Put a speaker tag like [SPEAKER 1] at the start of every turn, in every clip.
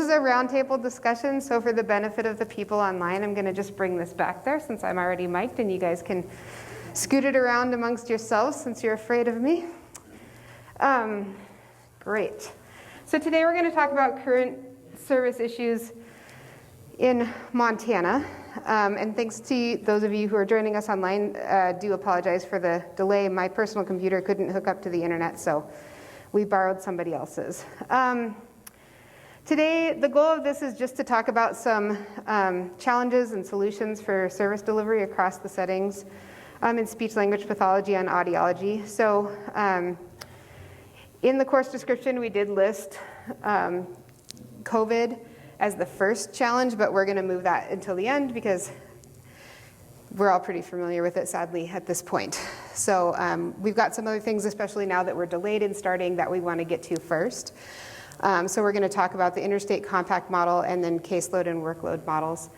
[SPEAKER 1] this is a roundtable discussion, so for the benefit of the people online, I'm going to just bring this back there since I'm already mic'd, and you guys can scoot it around amongst yourselves since you're afraid of me. Great. So today we're going to talk about current service issues in Montana. And thanks to those of you who are joining us online, do apologize for the delay. My personal computer couldn't hook up to the internet, so we borrowed somebody else's. Today, the goal of this is just to talk about some challenges and solutions for service delivery across the settings in speech-language pathology and audiology. So in the course description, we did list COVID as the first challenge, but we're going to move that until the end because we're all pretty familiar with it, sadly, at this point. So we've got some other things, especially now that we're delayed in starting, that we want to get to first. So we're going to talk about the interstate compact model and then caseload and workload models.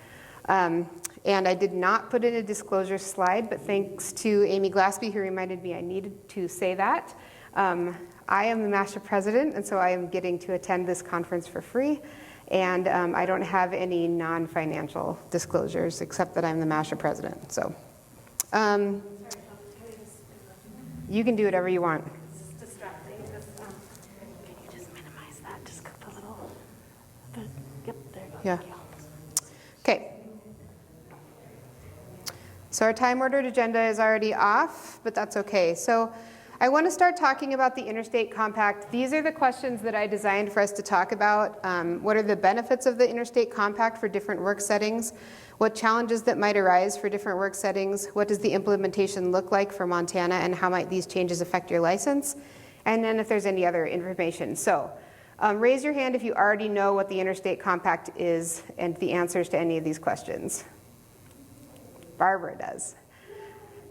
[SPEAKER 1] And I did not put in a disclosure slide, but thanks to Amy Glaspie, who reminded me I needed to say that. I am the MSHA president, and so I am getting to attend this conference for free. And I don't have any non-financial disclosures except that I'm the MSHA president. So you can do whatever you want.
[SPEAKER 2] It's distracting. Can you just minimize that? Just click the little. Yep, there you go.
[SPEAKER 1] Yeah. Okay. So our time-ordered agenda is already off, but that's okay. So I want to start talking about the interstate compact. These are the questions that I designed for us to talk about. What are the benefits of the interstate compact for different work settings? What challenges that might arise for different work settings? What does the implementation look like for Montana, and how might these changes affect your license? And then if there's any other information. So raise your hand if you already know what the interstate compact is and the answers to any of these questions. Barbara does.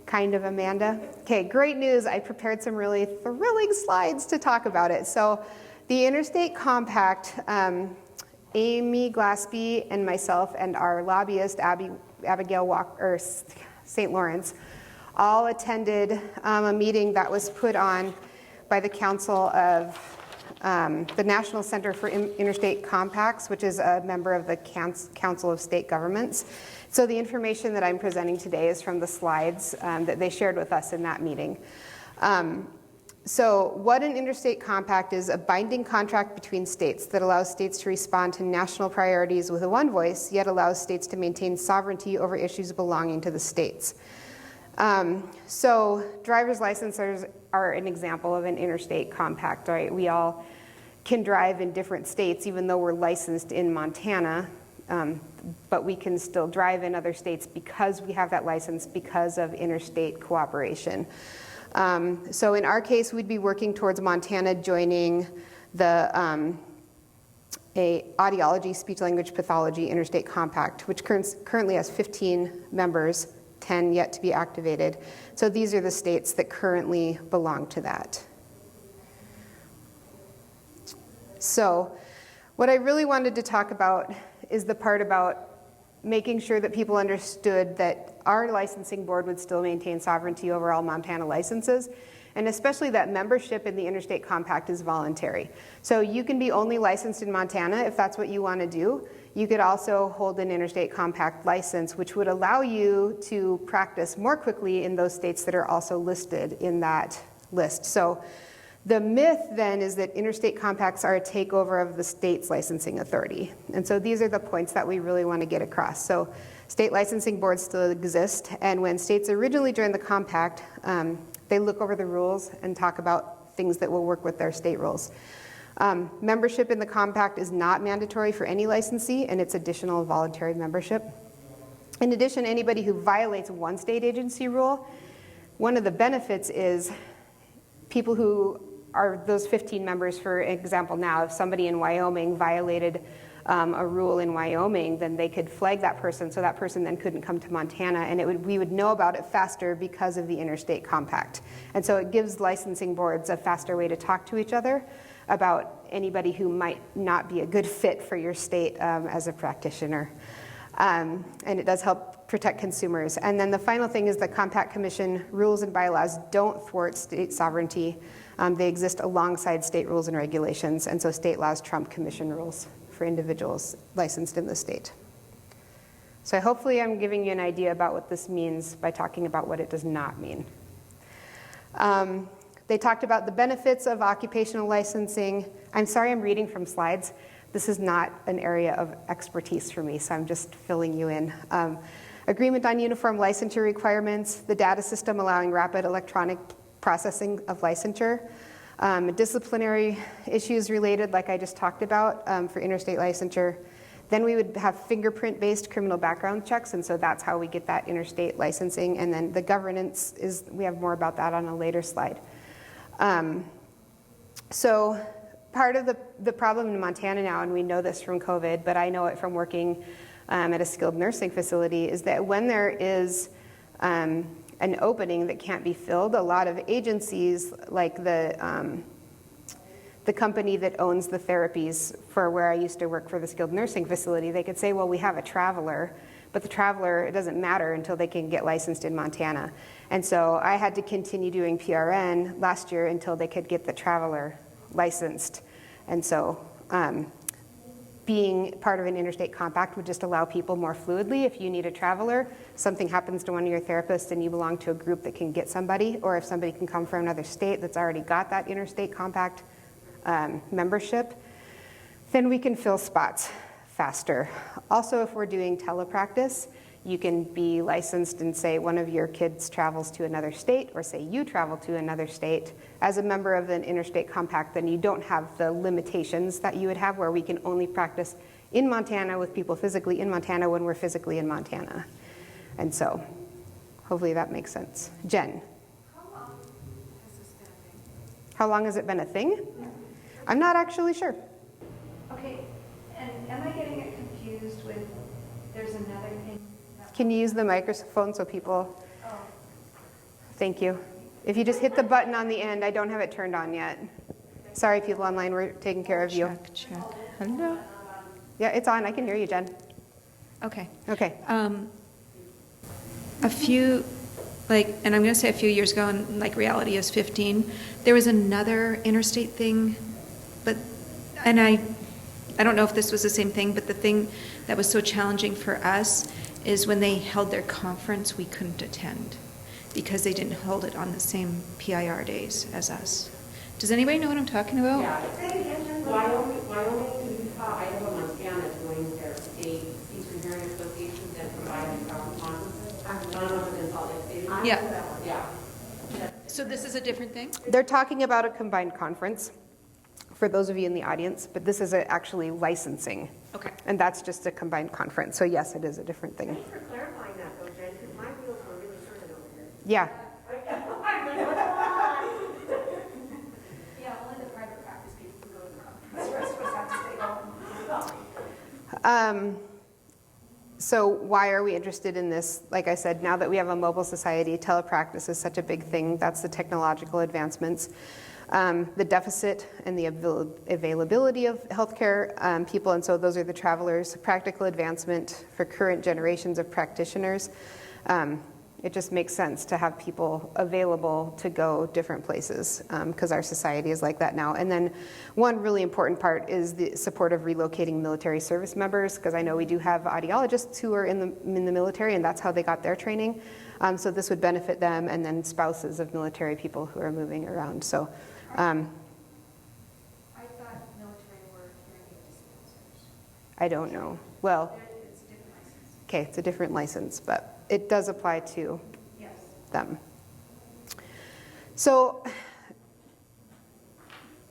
[SPEAKER 1] Kind of, Amanda. Okay, great news. I prepared some really thrilling slides to talk about it. So the interstate compact, Amy Glaspie and myself and our lobbyist, Abigail Walker, St. Lawrence, all attended a meeting that was put on by the Council of the National Center for Interstate Compacts, which is a member of the Council of State Governments. So the information that I'm presenting today is from the slides that they shared with us in that meeting. So what an interstate compact is: a binding contract between states that allows states to respond to national priorities with a one voice, yet allows states to maintain sovereignty over issues belonging to the states. So driver's licenses are an example of an interstate compact, right? We all can drive in different states, even though we're licensed in Montana. But we can still drive in other states because we have that license because of interstate cooperation. So in our case, we'd be working towards Montana joining the a audiology, speech-language pathology interstate compact, which currently has 15 members, 10 yet to be activated. So these are the states that currently belong to that. So what I really wanted to talk about is the part about making sure that people understood that our licensing board would still maintain sovereignty over all Montana licenses, and especially that membership in the interstate compact is voluntary. So you can be only licensed in Montana if that's what you want to do. You could also hold an interstate compact license, which would allow you to practice more quickly in those states that are also listed in that list. So the myth then is that interstate compacts are a takeover of the state's licensing authority. And so these are the points that we really want to get across. So state licensing boards still exist, and when states originally joined the compact, they look over the rules and talk about things that will work with their state rules. Membership in the compact is not mandatory for any licensee, and it's additional voluntary membership. In addition, anybody who violates one state agency rule, one of the benefits is people who are those 15 members, for example, now, if somebody in Wyoming violated a rule in Wyoming, then they could flag that person, so that person then couldn't come to Montana, and we would know about it faster because of the interstate compact. And so it gives licensing boards a faster way to talk to each other about anybody who might not be a good fit for your state as a practitioner. And it does help protect consumers. And then the final thing is the Compact Commission rules and bylaws don't thwart state sovereignty. They exist alongside state rules and regulations, and so state laws trump commission rules for individuals licensed in the state. So hopefully I'm giving you an idea about what this means by talking about what it does not mean. They talked about the benefits of occupational licensing. I'm sorry I'm reading from slides. This is not an area of expertise for me, so I'm just filling you in. Agreement on uniform licensure requirements, the data system allowing rapid electronic processing of licensure, disciplinary issues related, like I just talked about, for interstate licensure. Then we would have fingerprint-based criminal background checks, and so that's how we get that interstate licensing. And then the governance is, we have more about that on a later slide. So part of the problem in Montana now, and we know this from COVID, but I know it from working at a skilled nursing facility, is that when there is an opening that can't be filled, a lot of agencies, like the company that owns the therapies for where I used to work for the skilled nursing facility, they could say, well, we have a traveler, but the traveler, it doesn't matter until they can get licensed in Montana. And so I had to continue doing PRN last year until they could get the traveler licensed. And so being part of an interstate compact would just allow people more fluidly. If you need a traveler, something happens to one of your therapists and you belong to a group that can get somebody, or if somebody can come from another state that's already got that interstate compact membership, then we can fill spots faster. Also, if we're doing telepractice, you can be licensed and say one of your kids travels to another state, or say you travel to another state. As a member of an interstate compact, then you don't have the limitations that you would have where we can only practice in Montana with people physically in Montana when we're physically in Montana. And so hopefully that makes sense. Jen.
[SPEAKER 3] How long has this been a thing?
[SPEAKER 1] How long has it been a thing? I'm not actually sure.
[SPEAKER 3] Okay, and am I getting it confused with, there's another thing?
[SPEAKER 1] Can you use the microphone so people,
[SPEAKER 3] Oh,
[SPEAKER 1] thank you. If you just hit the button on the end, I don't have it turned on yet. Sorry, people online, we're taking care of you.
[SPEAKER 4] Check. Hello.
[SPEAKER 1] Yeah, it's on, I can hear you, Jen.
[SPEAKER 4] Okay.
[SPEAKER 1] Okay.
[SPEAKER 4] A few, and I'm going to say a few years ago, and reality is 15, there was another interstate thing, and I don't know if this was the same thing, but the thing that was so challenging for us is when they held their conference, we couldn't attend because they didn't hold it on the same PIR days as us. Does anybody know what I'm talking about?
[SPEAKER 5] Yeah. Wyoming, Idaho, Montana doing their state Eastern Hearing Associations and providing conferences. None of them in Salt Lake City.
[SPEAKER 4] Yeah.
[SPEAKER 5] Yeah.
[SPEAKER 4] So this is a different thing?
[SPEAKER 1] They're talking about a combined conference for those of you in the audience, but this is actually licensing.
[SPEAKER 4] Okay.
[SPEAKER 1] And that's just a combined conference. So yes, it is a different thing.
[SPEAKER 5] Thanks for clarifying that though, Jen, because my wheels were really turning over here.
[SPEAKER 1] Yeah.
[SPEAKER 3] yeah, only the private practice people can go to the conference. The rest of us have to stay home.
[SPEAKER 1] So why are we interested in this? Like I said, now that we have a mobile society, telepractice is such a big thing. That's the technological advancements. The deficit and the availability of healthcare people, and so those are the travelers. Practical advancement for current generations of practitioners. It just makes sense to have people available to go different places because our society is like that now. And then one really important part is the support of relocating military service members, because I know we do have audiologists who are in the military, and that's how they got their training. So this would benefit them, and then spouses of military people who are moving around. So.
[SPEAKER 3] I thought military were hearing aid dispensers.
[SPEAKER 1] I don't know. Well,
[SPEAKER 3] It's a different license.
[SPEAKER 1] okay, it's a different license, but it does apply to
[SPEAKER 3] Yes.
[SPEAKER 1] them. So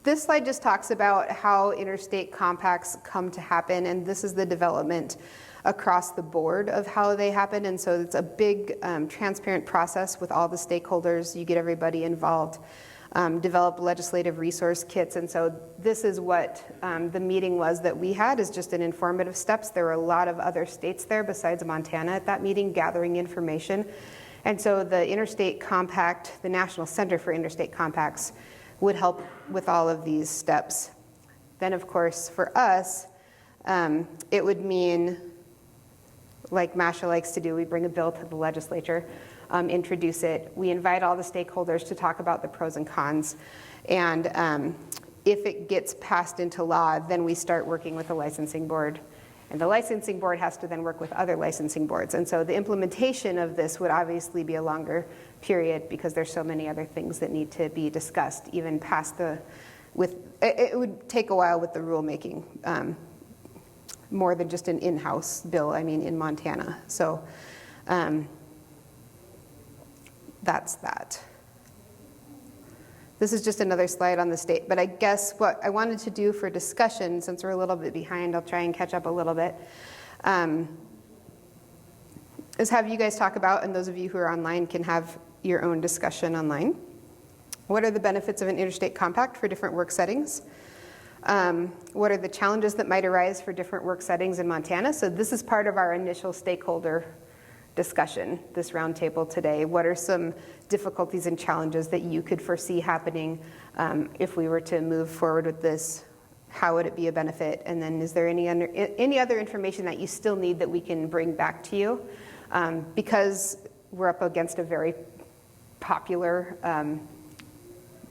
[SPEAKER 1] this slide just talks about how interstate compacts come to happen, and this is the development across the board of how they happen. And so it's a big transparent process with all the stakeholders. You get everybody involved. Develop legislative resource kits, and so this is what the meeting was that we had, is just an informative steps. There were a lot of other states there besides Montana at that meeting gathering information, and so the Interstate Compact, the National Center for Interstate Compacts, would help with all of these steps. Then of course for us, it would mean, like MSHA likes to do, we bring a bill to the legislature, introduce it. We invite all the stakeholders to talk about the pros and cons. And if it gets passed into law, then we start working with the licensing board. And the licensing board has to then work with other licensing boards. And so the implementation of this would obviously be a longer period because there's so many other things that need to be discussed, even past it would take a while with the rulemaking, more than just an in-house bill, I mean, in Montana. So that's that. This is just another slide on the state, but I guess what I wanted to do for discussion, since we're a little bit behind, I'll try and catch up a little bit, is have you guys talk about, and those of you who are online can have your own discussion online. What are the benefits of an interstate compact for different work settings? What are the challenges that might arise for different work settings in Montana? So this is part of our initial stakeholder discussion, this roundtable today. What are some difficulties and challenges that you could foresee happening if we were to move forward with this? How would it be a benefit? And then is there any other information that you still need that we can bring back to you? Because we're up against a very popular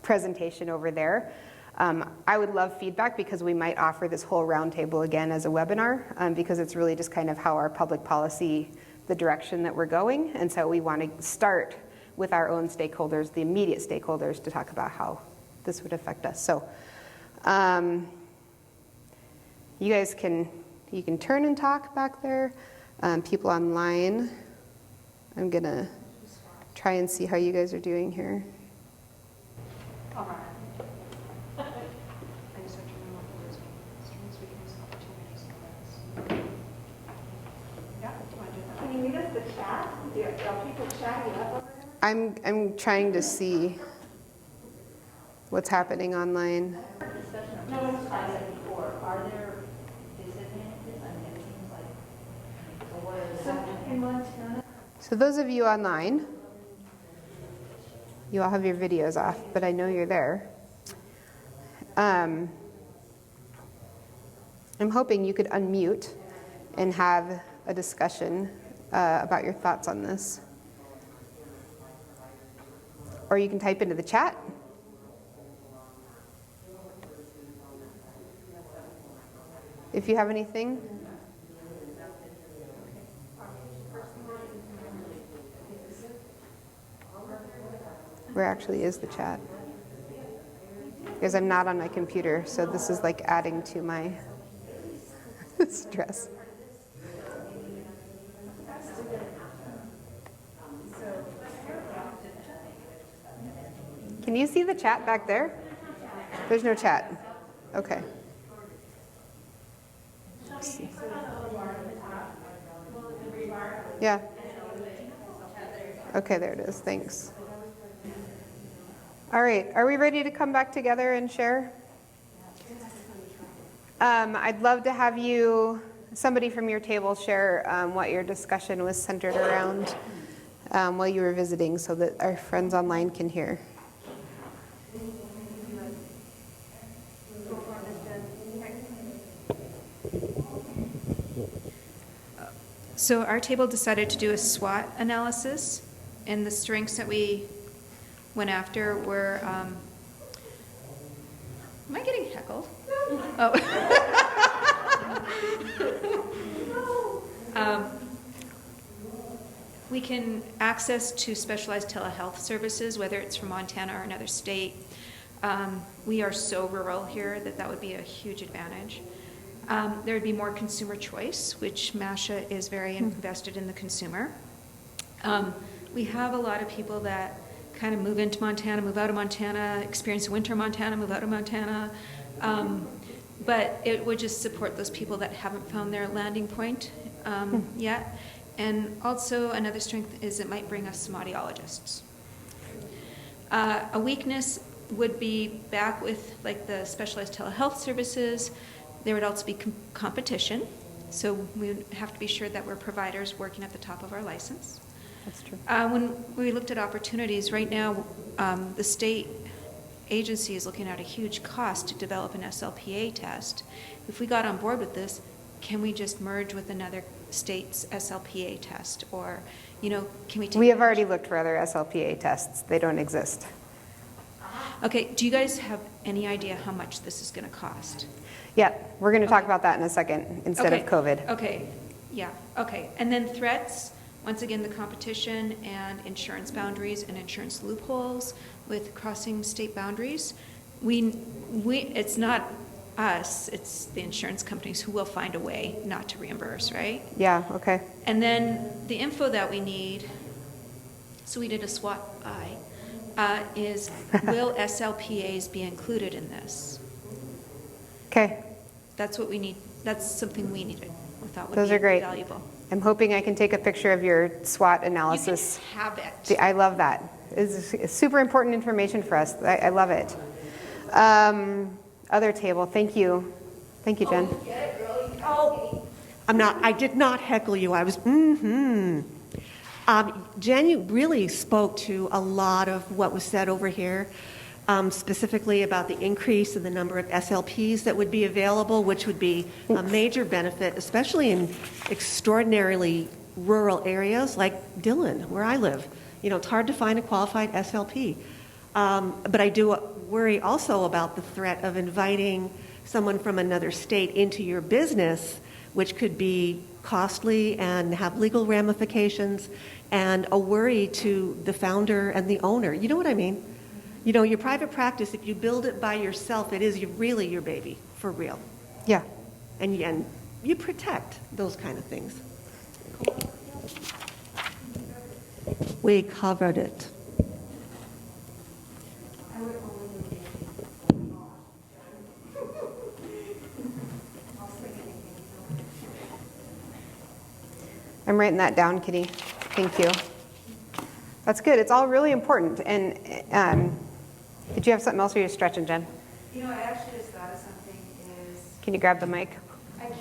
[SPEAKER 1] presentation over there. I would love feedback because we might offer this whole roundtable again as a webinar because it's really just kind of how our public policy, the direction that we're going. And so we want to start with our own stakeholders, the immediate stakeholders, to talk about how this would affect us. So you guys can turn and talk back there. People online, I'm going to try and see how you guys are doing here.
[SPEAKER 3] All right. Can you read us the chat? Are people chatting up over there?
[SPEAKER 1] I'm trying to see what's happening online.
[SPEAKER 3] No one's tried it before. Are there disadvantages? I mean, it seems like, what is that in Montana?
[SPEAKER 1] So those of you online, you all have your videos off, but I know you're there. I'm hoping you could unmute and have a discussion about your thoughts on this. Or you can type into the chat. If you have anything. Where actually is the chat? Because I'm not on my computer, so this is like adding to my stress. Can you see the chat back there? There's no chat. Okay. Let's see. Yeah. Okay, there it is. Thanks. All right, are we ready to come back together and share? I'd love to have somebody from your table share what your discussion was centered around while you were visiting so that our friends online can hear.
[SPEAKER 4] So our table decided to do a SWOT analysis, and the strengths that we went after were, am I getting heckled? Oh. We can access to specialized telehealth services, whether it's from Montana or another state. We are so rural here that would be a huge advantage. There would be more consumer choice, which MSHA is very invested in the consumer. We have a lot of people that kind of move into Montana, move out of Montana, experience winter Montana, move out of Montana. But it would just support those people that haven't found their landing point yet. And also another strength is it might bring us some audiologists. A weakness would be back with like the specialized telehealth services. There would also be competition. So we would have to be sure that we're providers working at the top of our license.
[SPEAKER 1] That's true.
[SPEAKER 4] When we looked at opportunities, right now the state agency is looking at a huge cost to develop an SLPA test. If we got on board with this, can we just merge with another state's SLPA test? Or, can we take
[SPEAKER 1] We have already looked for other SLPA tests. They don't exist.
[SPEAKER 4] Okay, do you guys have any idea how much this is gonna cost?
[SPEAKER 1] Yeah, we're going to talk about that in a second instead of
[SPEAKER 4] Okay,
[SPEAKER 1] COVID.
[SPEAKER 4] Okay, yeah, okay. And then threats, once again, the competition and insurance boundaries and insurance loopholes with crossing state boundaries. It's not us, it's the insurance companies who will find a way not to reimburse, right?
[SPEAKER 1] Yeah, okay.
[SPEAKER 4] And then the info that we need, so we did a SWOT is will SLPAs be included in this?
[SPEAKER 1] Okay,
[SPEAKER 4] That's what we need, that's something we needed, we thought would
[SPEAKER 1] those
[SPEAKER 4] be
[SPEAKER 1] are great.
[SPEAKER 4] valuable.
[SPEAKER 1] I'm hoping I can take a picture of your SWOT
[SPEAKER 4] You can
[SPEAKER 1] analysis.
[SPEAKER 4] have it.
[SPEAKER 1] I love that. It's super important information for us. I love it. Other table, thank you. Thank you, Jen.
[SPEAKER 6] Oh, I did not heckle you. I was, Jen, you really spoke to a lot of what was said over here, specifically about the increase in the number of SLPs that would be available, which would be a major benefit, especially in extraordinarily rural areas like Dillon, where I live. You know, it's hard to find a qualified SLP. But I do worry also about the threat of inviting someone from another state into your business, which could be costly and have legal ramifications, and a worry to the founder and the owner. You know what I mean? You know, your private practice, if you build it by yourself, it is really your baby, for real.
[SPEAKER 1] Yeah.
[SPEAKER 6] And you protect those kind of things. We covered it.
[SPEAKER 1] I'm writing that down, Kitty. Thank you. That's good. It's all really important. And did you have something else or you're stretching, Jen?
[SPEAKER 4] You know, I actually just thought of something is,
[SPEAKER 1] Can you grab the mic?
[SPEAKER 4] I can.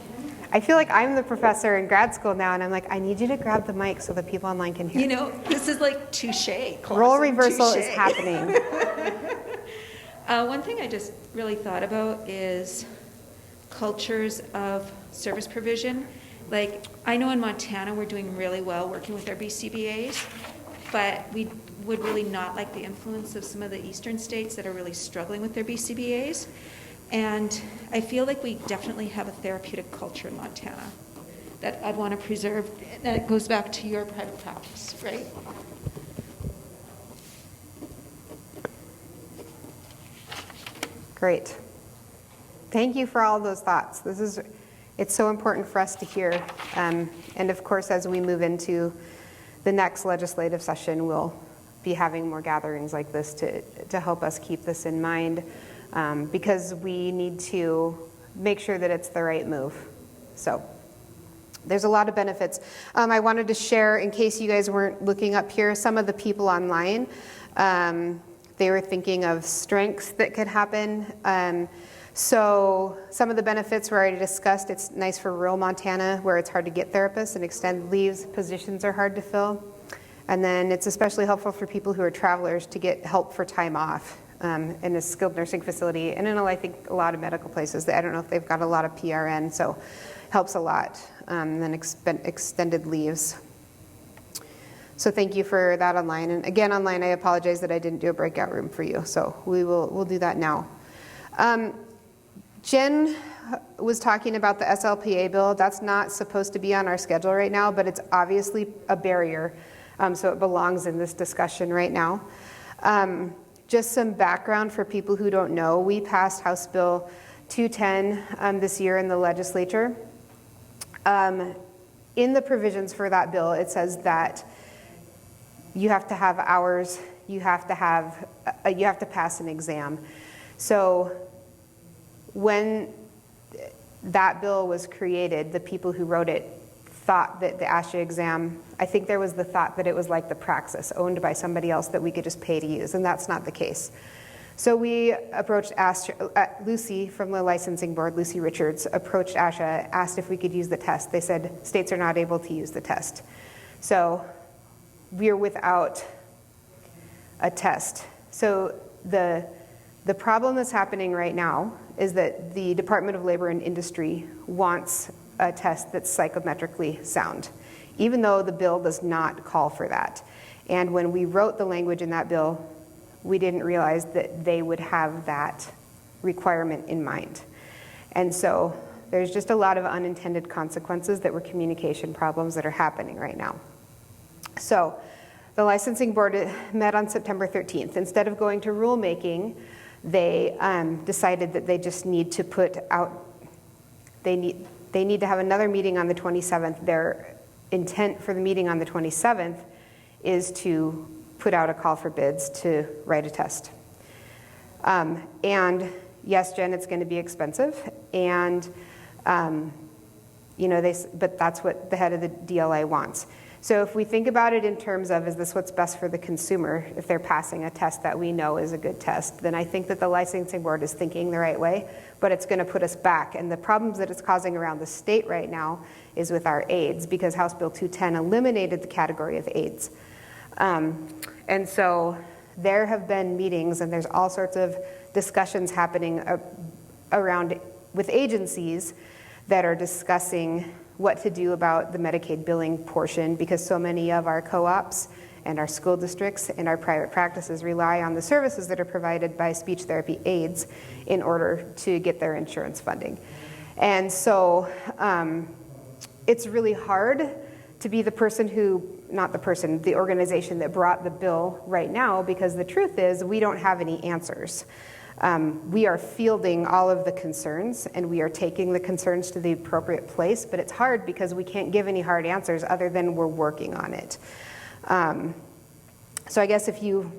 [SPEAKER 1] I feel like I'm the professor in grad school now, and I'm like, I need you to grab the mic so the people online can hear.
[SPEAKER 4] You know, this is like touche.
[SPEAKER 1] Role reversal is
[SPEAKER 4] touche.
[SPEAKER 1] happening.
[SPEAKER 4] One thing I just really thought about is cultures of service provision. Like, I know in Montana we're doing really well working with our BCBAs, but we would really not like the influence of some of the eastern states that are really struggling with their BCBAs. And I feel like we definitely have a therapeutic culture in Montana that I'd want to preserve. That goes back to your private practice, right?
[SPEAKER 1] Great. Thank you for all those thoughts. It's so important for us to hear. And of course, as we move into the next legislative session, we'll be having more gatherings like this to help us keep this in mind, because we need to make sure that it's the right move. So there's a lot of benefits. I wanted to share, in case you guys weren't looking up here, some of the people online. They were thinking of strengths that could happen. So some of the benefits were already discussed. It's nice for rural Montana where it's hard to get therapists and extended leaves. Positions are hard to fill. And then it's especially helpful for people who are travelers to get help for time off in a skilled nursing facility. And I think a lot of medical places, I don't know if they've got a lot of PRN, so helps a lot. And then extended leaves. So thank you for that online. And again, online, I apologize that I didn't do a breakout room for you. So we'll do that now. Jen was talking about the SLPA bill. That's not supposed to be on our schedule right now, but it's obviously a barrier. So it belongs in this discussion right now. Just some background for people who don't know. We passed House Bill 210 this year in the legislature. In the provisions for that bill, it says that you have to have hours, you have to pass an exam. So when that bill was created, the people who wrote it thought that the ASHA exam, I think there was the thought that it was like the praxis owned by somebody else that we could just pay to use, and that's not the case. So we approached Lucy from the licensing board, Lucy Richards, approached ASHA, asked if we could use the test. They said states are not able to use the test. So we're without a test. So the problem that's happening right now is that the Department of Labor and Industry wants a test that's psychometrically sound, even though the bill does not call for that. And when we wrote the language in that bill, we didn't realize that they would have that requirement in mind. And so there's just a lot of unintended consequences that were communication problems that are happening right now. So the licensing board met on September 13th. Instead of going to rulemaking, they decided that they just need to put out, they need to have another meeting on the 27th. Their intent for the meeting on the 27th is to put out a call for bids to write a test. And yes, Jen, it's going to be expensive, and but that's what the head of the DLA wants. So if we think about it in terms of, is this what's best for the consumer, if they're passing a test that we know is a good test, then I think that the licensing board is thinking the right way, but it's going to put us back. And the problems that it's causing around the state right now is with our aids, because House Bill 210 eliminated the category of aids. And so there have been meetings, and there's all sorts of discussions happening around with agencies that are discussing what to do about the Medicaid billing portion, because so many of our co-ops and our school districts and our private practices rely on the services that are provided by speech therapy aides in order to get their insurance funding. And so it's really hard to be the person who, not the person, the organization that brought the bill right now, because the truth is we don't have any answers. We are fielding all of the concerns, and we are taking the concerns to the appropriate place, but it's hard because we can't give any hard answers other than we're working on it. So I guess if you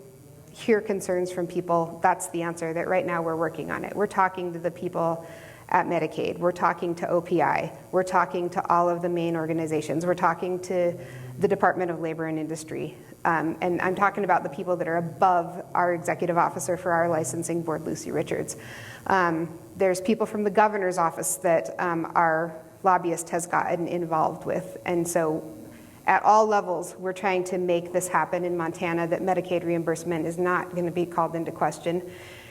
[SPEAKER 1] hear concerns from people, that's the answer, that right now we're working on it. We're talking to the people at Medicaid. We're talking to OPI. We're talking to all of the main organizations. We're talking to the Department of Labor and Industry. And I'm talking about the people that are above our executive officer for our licensing board, Lucy Richards. There's people from the governor's office that our lobbyist has gotten involved with. And so at all levels, we're trying to make this happen in Montana, that Medicaid reimbursement is not going to be called into question.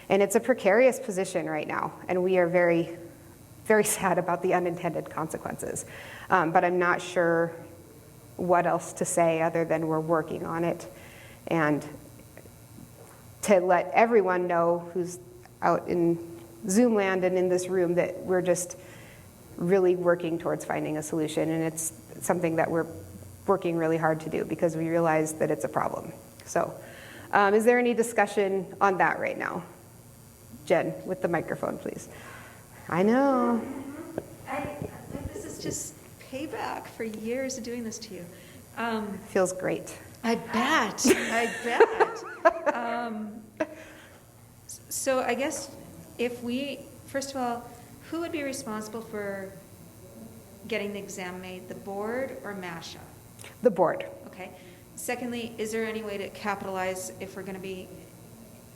[SPEAKER 1] And it's a precarious position right now. And we are very, very sad about the unintended consequences. But I'm not sure what else to say other than we're working on it, and to let everyone know who's out in Zoom land and in this room that we're just really working towards finding a solution, and it's something that we're working really hard to do because we realize that it's a problem. So is there any discussion on that right now? Jen, with the microphone, please. I know.
[SPEAKER 4] This is just payback for years of doing this to you.
[SPEAKER 1] Feels great.
[SPEAKER 4] I bet. So I guess if we, first of all, who would be responsible for getting the exam made, the board or MSHA?
[SPEAKER 1] The board.
[SPEAKER 4] Okay. Secondly, is there any way to capitalize if we're going to be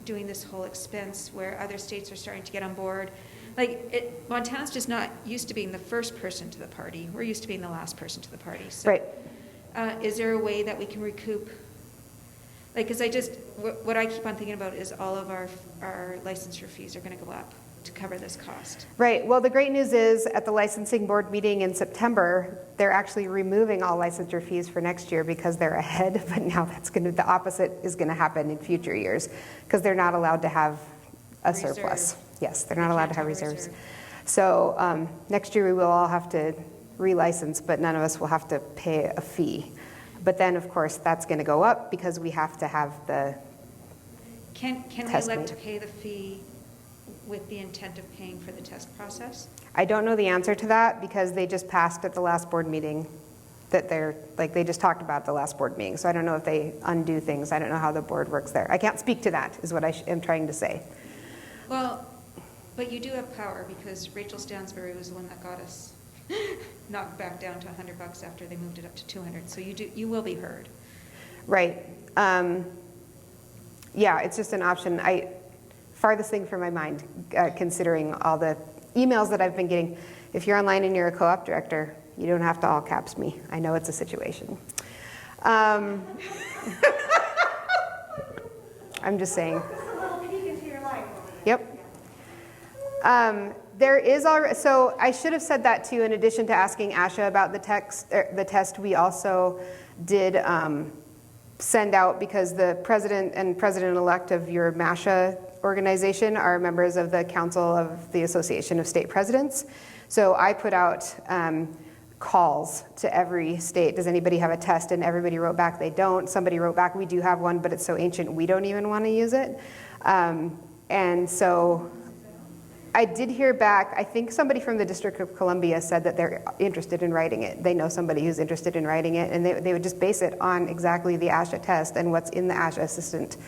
[SPEAKER 4] doing this whole expense where other states are starting to get on board? Like, Montana's just not used to being the first person to the party. We're used to being the last person to the party. So,
[SPEAKER 1] Right.
[SPEAKER 4] Is there a way that we can recoup? Like, because what I keep on thinking about is all of our licensure fees are going to go up to cover this cost.
[SPEAKER 1] Right. Well, the great news is at the licensing board meeting in September, they're actually removing all licensure fees for next year because they're ahead. But now the opposite is going to happen in future years because they're not allowed to have a surplus. Yes, they're not allowed to have reserves. So next year we will all have to relicense, but none of us will have to pay a fee. But then, of course, that's going to go up because we have to have the
[SPEAKER 4] Can we
[SPEAKER 1] test
[SPEAKER 4] elect
[SPEAKER 1] made.
[SPEAKER 4] to pay the fee with the intent of paying for the test process?
[SPEAKER 1] I don't know the answer to that because they just passed at the last board meeting that they just talked about the last board meeting. So I don't know if they undo things. I don't know how the board works there. I can't speak to that is what I am trying to say.
[SPEAKER 4] Well, but you do have power because Rachel Stansbury was the one that got us knocked back down to $100 after they moved it up to 200. So you will be heard.
[SPEAKER 1] Right. Yeah, it's just an option. Farthest thing from my mind, considering all the emails that I've been getting. If you're online and you're a co-op director, you don't have to all caps me. I know it's a situation. I'm just saying. Yep. There is already, so I should have said that too. In addition to asking ASHA about the test, we also did send out, because the president and president-elect of your MSHA organization are members of the Council of the Association of State Presidents. So I put out calls to every state. Does anybody have a test? And everybody wrote back they don't. Somebody wrote back, we do have one, but it's so ancient we don't even want to use it. And so I did hear back, I think somebody from the District of Columbia said that they're interested in writing it. They know somebody who's interested in writing it, and they would just base it on exactly the ASHA test and what's in the ASHA assistant,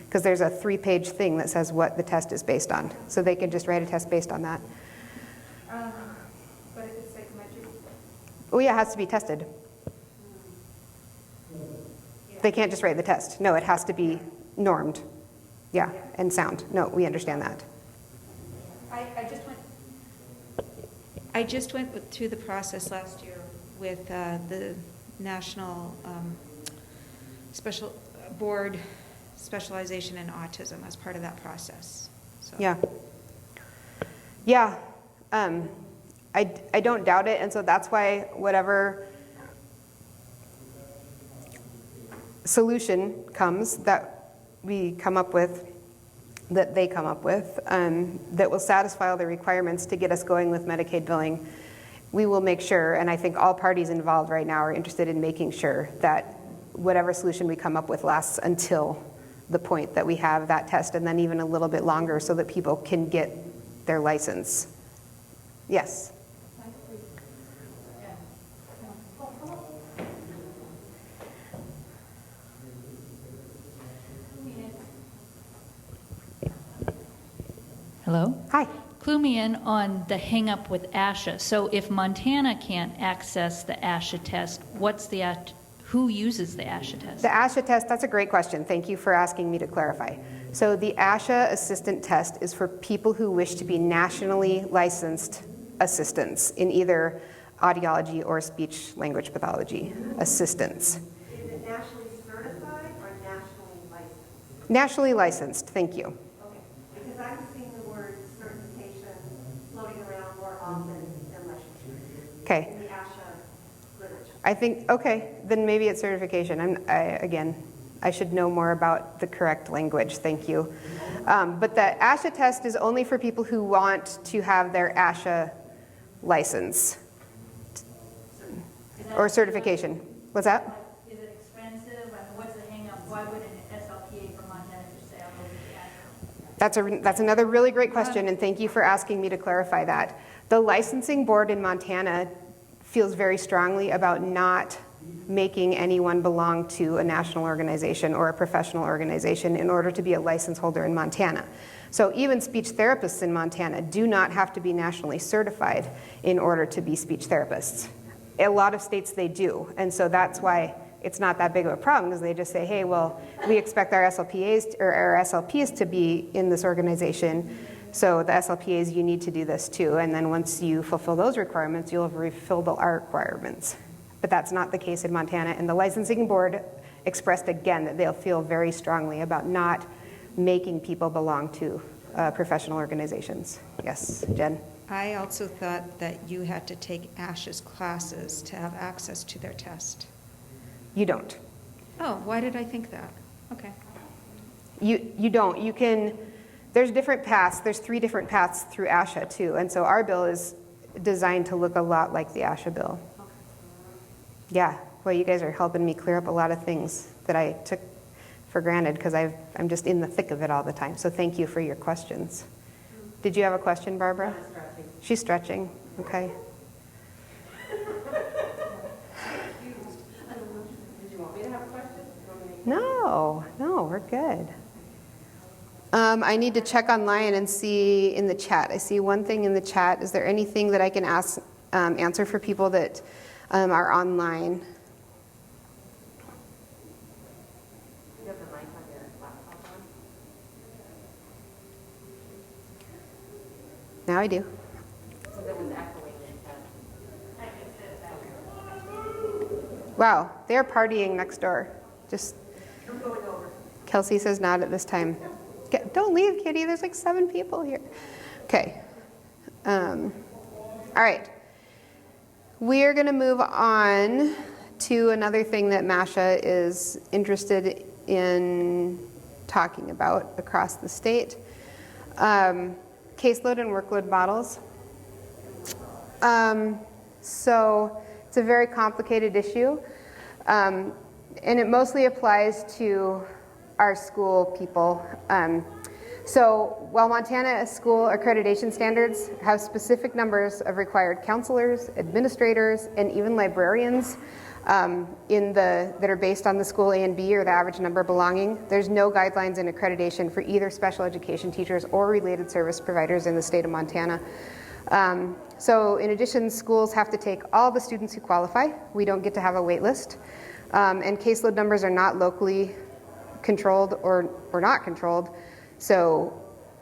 [SPEAKER 1] because there's a 3-page thing that says what the test is based on. So they can just write a test based on that.
[SPEAKER 2] But if it's psychometric?
[SPEAKER 1] Oh yeah, it has to be tested. They can't just write the test. No, it has to be normed. Yeah, and sound. No, we understand that.
[SPEAKER 4] I just went through the process last year with the National Special Board Specialization in Autism as part of that process. So.
[SPEAKER 1] Yeah. Yeah. I don't doubt it, and so that's why whatever solution comes that we come up with, that they come up with, that will satisfy all the requirements to get us going with Medicaid billing, we will make sure, and I think all parties involved right now are interested in making sure that whatever solution we come up with lasts until the point that we have that test, and then even a little bit longer so that people can get their license. Yes?
[SPEAKER 3] Hello?
[SPEAKER 1] Hi.
[SPEAKER 3] Clue me in on the hang-up with ASHA. So if Montana can't access the ASHA test, who uses the ASHA test?
[SPEAKER 1] The ASHA test, that's a great question. Thank you for asking me to clarify. So the ASHA assistant test is for people who wish to be nationally licensed assistants in either audiology or speech language pathology assistants.
[SPEAKER 6] Is it nationally certified or nationally licensed?
[SPEAKER 1] Nationally licensed, thank you.
[SPEAKER 6] Okay, because I'm seeing the word certification floating around more often than licensure
[SPEAKER 1] Okay.
[SPEAKER 6] in the ASHA literature.
[SPEAKER 1] I think, okay, then maybe it's certification. Again, I should know more about the correct language, thank you. But the ASHA test is only for people who want to have their ASHA license or certification. What's that?
[SPEAKER 3] Is it expensive? And what's the hang-up? Why would an SLPA from Montana just say, I'll go with the ASHA?
[SPEAKER 1] That's another really great question, and thank you for asking me to clarify that. The licensing board in Montana feels very strongly about not making anyone belong to a national organization or a professional organization in order to be a license holder in Montana. So even speech therapists in Montana do not have to be nationally certified in order to be speech therapists. A lot of states they do, and so that's why it's not that big of a problem, because they just say, hey, well, we expect our SLPAs or our SLPs to be in this organization, so the SLPAs, you need to do this too, and then once you fulfill those requirements, you'll have fulfilled our requirements. But that's not the case in Montana, and the licensing board expressed again that they'll feel very strongly about not making people belong to professional organizations. Yes, Jen?
[SPEAKER 4] I also thought that you had to take ASHA's classes to have access to their test.
[SPEAKER 1] You don't.
[SPEAKER 4] Oh, why did I think that? Okay.
[SPEAKER 1] You don't. You can, there's different paths. There's 3 different paths through ASHA too, and so our bill is designed to look a lot like the ASHA bill. Yeah, well, you guys are helping me clear up a lot of things that I took for granted because I'm just in the thick of it all the time. So thank you for your questions. Did you have a question, Barbara? She's stretching. Okay.
[SPEAKER 5] Did you want me to have a question?
[SPEAKER 1] No, we're good. I need to check online and see in the chat. I see one thing in the chat. Is there anything that I can answer for people that are online?
[SPEAKER 5] You have the mic on your laptop on?
[SPEAKER 1] Now I do.
[SPEAKER 5] Because it was echoing.
[SPEAKER 1] Wow, they're partying next door. Just Kelsey says not at this time. Don't leave, Kitty. There's like 7 people here. Okay. All right. We are going to move on to another thing that MSHA is interested in talking about across the state. Caseload and workload models. So it's a very complicated issue, and it mostly applies to our school people. So while Montana school accreditation standards have specific numbers of required counselors, administrators, and even librarians that are based on the school A and B or the average number belonging, there's no guidelines in accreditation for either special education teachers or related service providers in the state of Montana. So in addition, schools have to take all the students who qualify. We don't get to have a wait list. And caseload numbers are not locally controlled or not controlled. So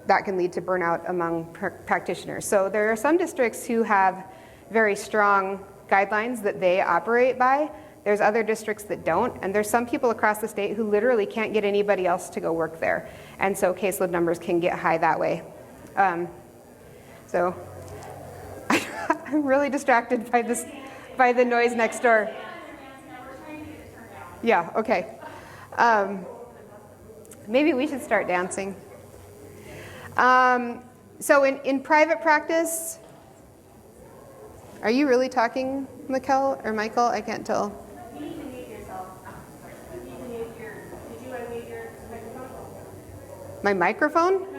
[SPEAKER 1] that can lead to burnout among practitioners. So there are some districts who have very strong guidelines that they operate by. There's other districts that don't. And there's some people across the state who literally can't get anybody else to go work there. And so caseload numbers can get high that way. So I'm really distracted by the noise next door. Yeah, okay. Maybe we should start dancing. So in private practice, are you really talking, Mikkel or Michael? I can't tell.
[SPEAKER 5] You need to mute yourself. You need to mute did you unmute your microphone?
[SPEAKER 1] My microphone?
[SPEAKER 5] No,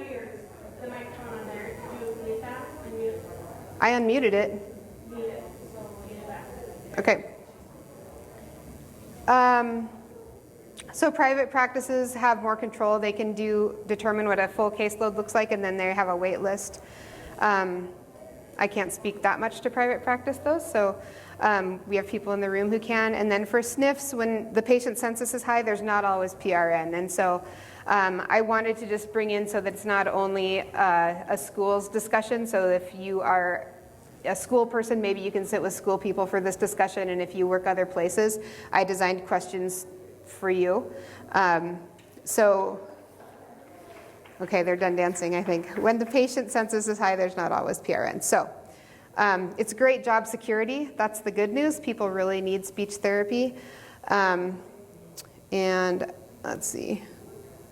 [SPEAKER 5] the microphone on there. Did you mute that? Unmute.
[SPEAKER 1] I unmuted it.
[SPEAKER 5] Mute it. So mute it back.
[SPEAKER 1] Okay. So private practices have more control. They can determine what a full caseload looks like, and then they have a wait list. I can't speak that much to private practice though, so we have people in the room who can. And then for SNFs, when the patient census is high, there's not always PRN. And so I wanted to just bring in so that it's not only a schools discussion. So if you are a school person, maybe you can sit with school people for this discussion. And if you work other places, I designed questions for you. Okay, they're done dancing, I think. When the patient census is high, there's not always PRN. So it's great job security. That's the good news. People really need speech therapy. And let's see.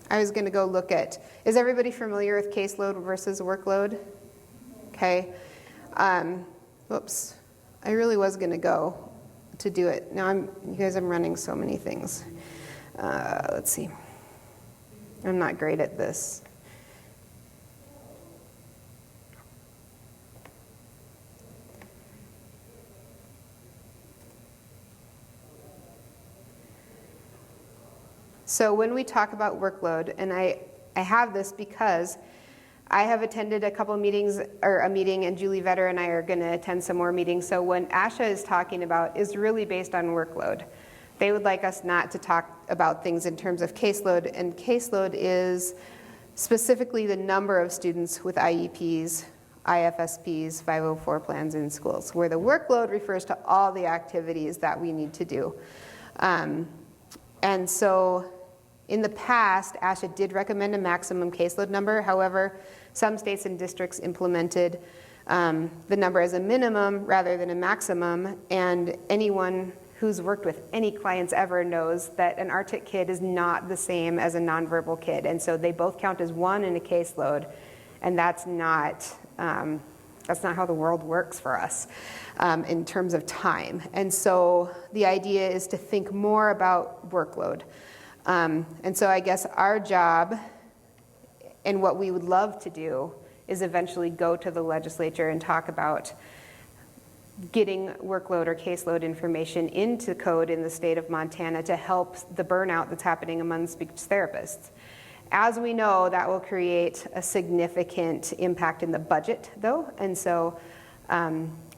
[SPEAKER 1] I was going to go look at, is everybody familiar with caseload versus workload? Okay. Whoops. I really was going to go to do it. Now I'm running so many things. Let's see. I'm not great at this. So when we talk about workload, and I have this because I have attended a couple meetings, or a meeting, and Julie Vetter and I are going to attend some more meetings. So when MSHA is talking about is really based on workload. They would like us not to talk about things in terms of caseload, and caseload is specifically the number of students with IEPs, IFSPs, 504 plans in schools, where the workload refers to all the activities that we need to do. And so in the past, MSHA did recommend a maximum caseload number. However, some states and districts implemented the number as a minimum rather than a maximum, and anyone who's worked with any clients ever knows that an RTIC kid is not the same as a nonverbal kid, and so they both count as one in a caseload, and that's not how the world works for us in terms of time. And so the idea is to think more about workload. And so I guess our job and what we would love to do is eventually go to the legislature and talk about getting workload or caseload information into code in the state of Montana to help the burnout that's happening among speech therapists. As we know, that will create a significant impact in the budget, though, and so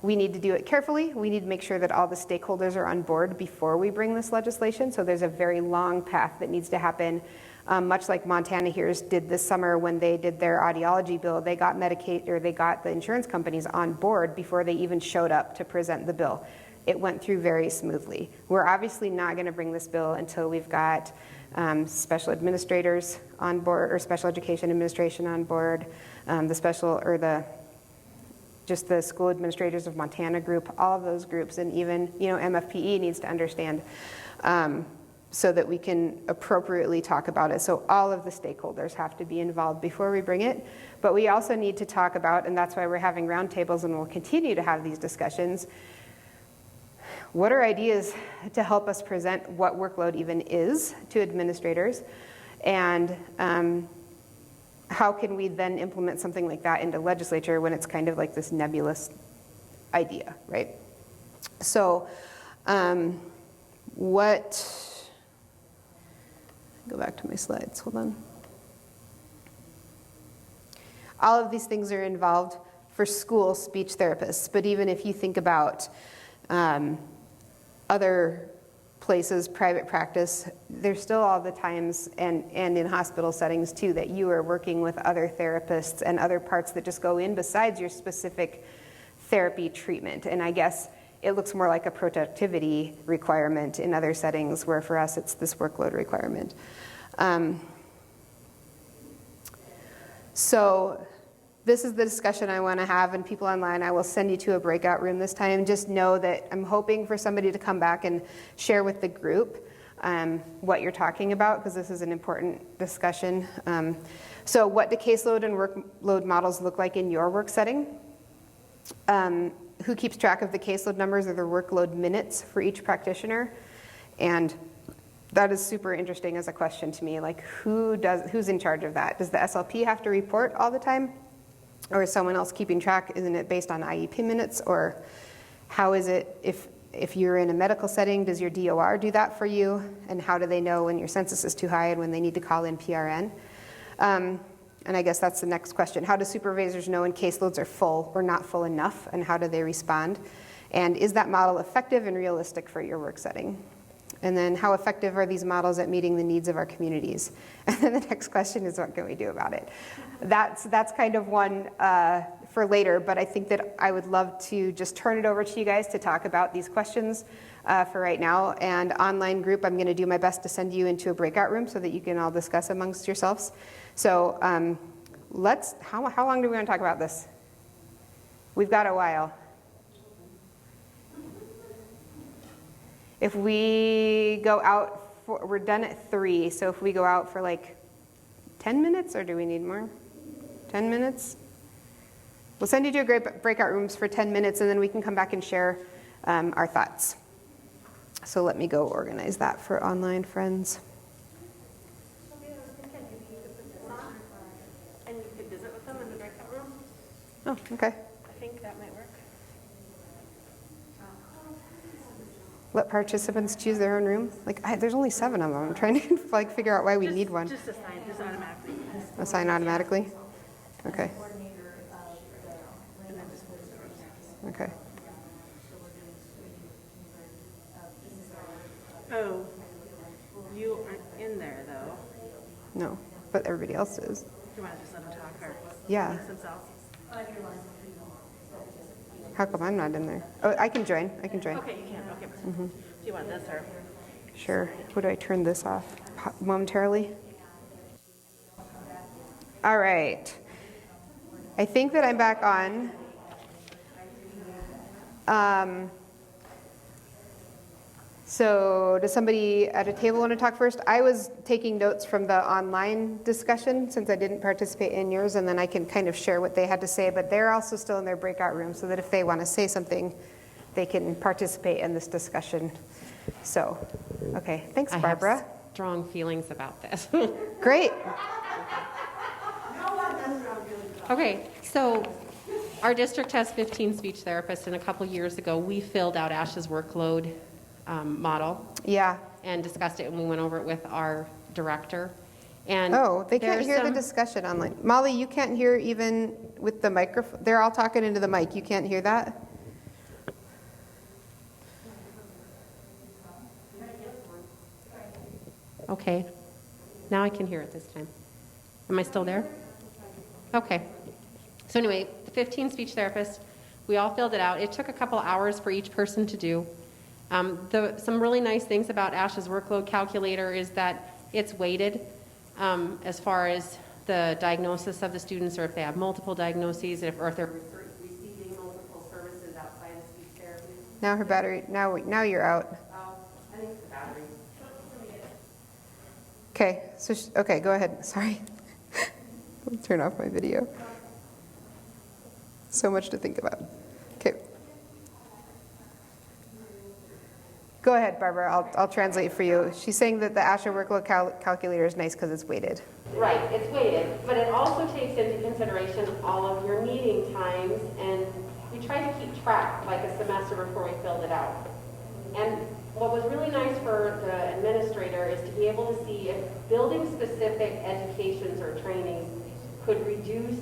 [SPEAKER 1] we need to do it carefully. We need to make sure that all the stakeholders are on board before we bring this legislation, so there's a very long path that needs to happen, much like Montana here did this summer when they did their audiology bill. They got Medicaid, or they got the insurance companies on board before they even showed up to present the bill. It went through very smoothly. We're obviously not going to bring this bill until we've got special administrators on board, or special education administration on board, the just the School Administrators of Montana group, all of those groups, and even, MFPE needs to understand, so that we can appropriately talk about it. So all of the stakeholders have to be involved before we bring it. But we also need to talk about, and that's why we're having roundtables and we'll continue to have these discussions, what are ideas to help us present what workload even is to administrators, and how can we then implement something like that into legislature when it's kind of like this nebulous idea, right? So go back to my slides, hold on. All of these things are involved for school speech therapists, but even if you think about other places, private practice, there's still all the times, and in hospital settings too, that you are working with other therapists and other parts that just go in besides your specific therapy treatment. And I guess it looks more like a productivity requirement in other settings, where for us it's this workload requirement. So this is the discussion I want to have, and people online, I will send you to a breakout room this time. Just know that I'm hoping for somebody to come back and share with the group what you're talking about, because this is an important discussion. So what do caseload and workload models look like in your work setting? Who keeps track of the caseload numbers or the workload minutes for each practitioner? And that is super interesting as a question to me. Like, who's in charge of that? Does the SLP have to report all the time? Or is someone else keeping track? Isn't it based on IEP minutes? Or how is it if you're in a medical setting, does your DOR do that for you? And how do they know when your census is too high and when they need to call in PRN? And I guess that's the next question. How do supervisors know when caseloads are full or not full enough, and how do they respond? And is that model effective and realistic for your work setting? And then how effective are these models at meeting the needs of our communities? And then the next question is, what can we do about it? That's kind of one for later, but I think that I would love to just turn it over to you guys to talk about these questions for right now. And online group, I'm gonna do my best to send you into a breakout room so that you can all discuss amongst yourselves. So how long do we want to talk about this? We've got a while. If we go out, we're done at 3, so if we go out for like 10 minutes, or do we need more? 10 minutes? We'll send you to a great breakout rooms for 10 minutes, and then we can come back and share our thoughts. So let me go organize that for online friends.
[SPEAKER 2] And you could visit with them in the breakout room.
[SPEAKER 1] Oh, okay.
[SPEAKER 2] I think that might work.
[SPEAKER 1] Let participants choose their own room. Like, there's only 7 of them. I'm trying to figure out why we need one.
[SPEAKER 2] Just assign, just automatically.
[SPEAKER 1] Assign automatically? Okay. Okay.
[SPEAKER 2] Oh, you aren't in there though.
[SPEAKER 1] No, but everybody else is.
[SPEAKER 2] Do you want to just let them talk or
[SPEAKER 1] Yeah.
[SPEAKER 2] introduce themselves?
[SPEAKER 1] How come I'm not in there? Oh, I can join. I can join.
[SPEAKER 2] Okay, you can. Okay. Do you want this or?
[SPEAKER 1] Sure. How do I turn this off momentarily? All right. I think that I'm back on. So does somebody at a table want to talk first? I was taking notes from the online discussion since I didn't participate in yours, and then I can kind of share what they had to say, but they're also still in their breakout room so that if they want to say something, they can participate in this discussion. So, okay, thanks, Barbara.
[SPEAKER 7] I have strong feelings about this.
[SPEAKER 1] Great.
[SPEAKER 7] Okay, so our district has 15 speech therapists, and a couple years ago, we filled out ASHA's workload model
[SPEAKER 1] Yeah.
[SPEAKER 7] and discussed it, and we went over it with our director. And
[SPEAKER 1] Oh, they can't
[SPEAKER 7] there's
[SPEAKER 1] hear the
[SPEAKER 7] some-
[SPEAKER 1] discussion online. Molly, you can't hear even with the microphone. They're all talking into the mic. You can't hear that?
[SPEAKER 7] Okay, now I can hear it this time. Am I still there? Okay. So anyway, the 15 speech therapists, we all filled it out. It took a couple hours for each person to do. Some really nice things about ASHA's workload calculator is that it's weighted as far as the diagnosis of the students, or if they have multiple diagnoses, or if they're receiving
[SPEAKER 1] Now her battery, now you're out.
[SPEAKER 5] Oh, I think it's the battery.
[SPEAKER 1] Okay, so, okay, go ahead, sorry. I'll turn off my video. So much to think about. Okay. Go ahead, Barbara, I'll translate for you. She's saying that the ASHA workload calculator is nice because it's weighted.
[SPEAKER 5] Right, it's weighted, but it also takes into consideration all of your meeting times, and we tried to keep track like a semester before we filled it out. And what was really nice for the administrator is to be able to see if building-specific educations or trainings could reduce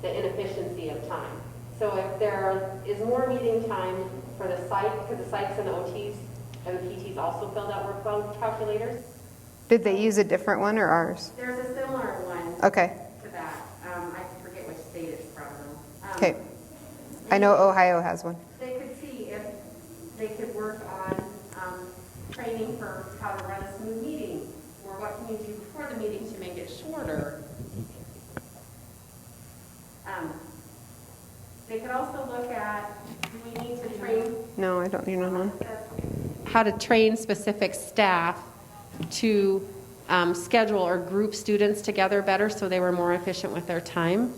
[SPEAKER 5] the inefficiency of time. So if there is more meeting time for the psych, because the psychs and the OTs and the PTs also filled out workload calculators.
[SPEAKER 1] Did they use a different one or ours?
[SPEAKER 5] There's a similar one
[SPEAKER 1] Okay,
[SPEAKER 5] to that. I forget which state it's from.
[SPEAKER 1] okay. I know Ohio has one.
[SPEAKER 5] They could see if they could work on training for how to run a smooth meeting, or what can you do before the meeting to make it shorter. They could also look at, do we need to train?
[SPEAKER 1] No, I don't, you know one.
[SPEAKER 7] How to train specific staff to schedule or group students together better so they were more efficient with their time.